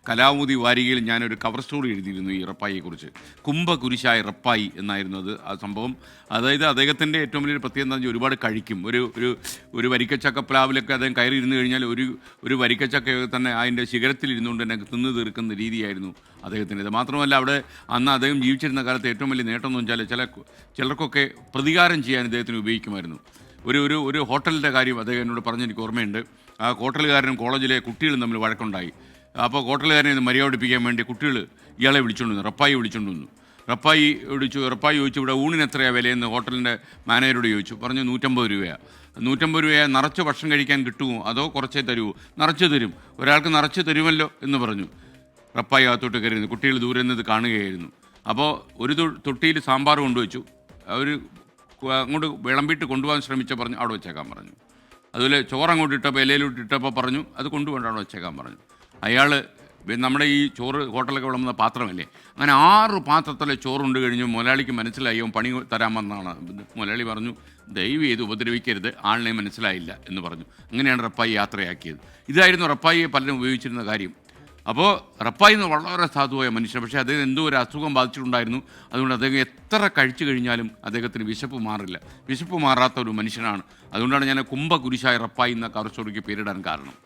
കലാമുദി വാരികയിൽ ഞാനൊരു cover story എഴുതിയിരുന്നു ഈ റപ്പായിയെക്കുറിച്ച്. കുംഭകുരിശായ റപ്പായി എന്നായിരുന്നു അത് ആ സംഭവം. അതായത് അദ്ദേഹത്തിൻ്റെ ഏറ്റവും വലിയൊരു പ്രത്യേകത എന്താ വെച്ചാൽ ഒരുപാട് കഴിക്കും. ഒരു ഒരു ഒരു വരിക്കച്ചക്ക പ്ലാവിലൊക്കെ അദ്ദേഹം കയറി ഇരുന്ന് കഴിഞ്ഞാൽ ഒരു വരിക്കച്ചക്ക തന്നെ അതിൻ്റെ ശിഖരത്തിൽ ഇരുന്നുകൊണ്ട് തന്നെ തിന്ന് തീർക്കുന്ന രീതിയായിരുന്നു അദ്ദേഹത്തിൻ്റെത്. മാത്രമല്ല അവിടെ അന്ന് അദ്ദേഹം ജീവിച്ചിരുന്ന കാലത്ത് ഏറ്റവും വലിയ നേട്ടം എന്ന് വെച്ചാൽ ചിലർക്കൊക്കെ പ്രതികാരം ചെയ്യാൻ ഇദ്ദേഹത്തിന് ഉപയോഗിക്കുമായിരുന്നു. ഒരു ഒരു ഒരു ഹോട്ടലിൻ്റെ കാര്യം അദ്ദേഹം എന്നോട് പറഞ്ഞെനിക്ക് ഓർമ്മയുണ്ട്. ആ ഹോട്ടലുകാരനും കോളേജിലെ കുട്ടികളും തമ്മിൽ വഴക്കുണ്ടായി. അപ്പോൾ ഹോട്ടലുകാരനെ മര്യാദ പഠിപ്പിക്കാൻ വേണ്ടി കുട്ടികൾ ഇയാളെ വിളിച്ചുകൊണ്ട് വന്നു, റപ്പായി വിളിച്ചുകൊണ്ട് വന്നു. റപ്പായി ചോദിച്ചു ഇവിടെ ഊണിന് എത്രയാണ് വിലയെന്ന് ഹോട്ടലിൻ്റെ മാനേജരോട് ചോദിച്ചു. പറഞ്ഞു 150 രൂപയാണ്. 150 രൂപയാണ്. നിറച്ച് ഭക്ഷണം കഴിക്കാൻ കിട്ടുമോ അതോ കുറച്ചേ തരുമോ? നിറച്ച് തരും, ഒരാൾക്ക് നിറച്ച് തരുമല്ലോ എന്ന് പറഞ്ഞു. റപ്പായി അകത്തോട്ട് കയറിയിരുന്നു. കുട്ടികൾ ദൂരെ നിന്ന് ഇത് കാണുകയായിരുന്നു. അപ്പോൾ ഒരു തൊട്ടിയിൽ സാമ്പാർ കൊണ്ടുവച്ചു. അവർ അങ്ങോട്ട് വിളമ്പിയിട്ട് കൊണ്ടുപോകാൻ ശ്രമിച്ച പറഞ്ഞു അവിടെ വെച്ചേക്കാൻ പറഞ്ഞു. അതുപോലെ ചോറ് അങ്ങോട്ട് ഇട്ടപ്പോൾ ഇലയിലോട്ട് ഇട്ടപ്പോൾ പറഞ്ഞു അത് കൊണ്ടുപോകണ്ട അവിടെ വെച്ചേക്കാൻ പറഞ്ഞു. അയാൾ നമ്മുടെ ഈ ചോറ് ഹോട്ടലൊക്കെ വിളമ്പുന്ന പാത്രമല്ലേ, അങ്ങനെ 6 പാത്രത്തിലെ ചോറുണ്ട് കഴിഞ്ഞു. മുതലാളിക്ക് മനസ്സിലായി അവൻ പണി തരാമെന്നാണ്. മുതലാളി പറഞ്ഞു ദയവ് ചെയ്ത് ഉപദ്രവിക്കരുത്, ആളിനെ മനസ്സിലായില്ല എന്ന് പറഞ്ഞു. അങ്ങനെയാണ് റപ്പായി യാത്രയാക്കിയത്. ഇതായിരുന്നു റപ്പായിയെ പലരും ഉപയോഗിച്ചിരുന്ന കാര്യം. അപ്പോൾ റപ്പായി എന്ന് വളരെ സാധുവായ മനുഷ്യൻ. പക്ഷേ അദ്ദേഹം എന്തോ ഒരു അസുഖം ബാധിച്ചിട്ടുണ്ടായിരുന്നു. അതുകൊണ്ട് അദ്ദേഹം എത്ര കഴിച്ചു കഴിഞ്ഞാലും അദ്ദേഹത്തിന് വിശപ്പ് മാറില്ല. വിശപ്പ് മാറാത്ത ഒരു മനുഷ്യനാണ്. അതുകൊണ്ടാണ് ഞാൻ കുംഭകുരിശായ റപ്പായി എന്ന കവർ സ്റ്റോറിക്ക് പേരിടാൻ കാരണം.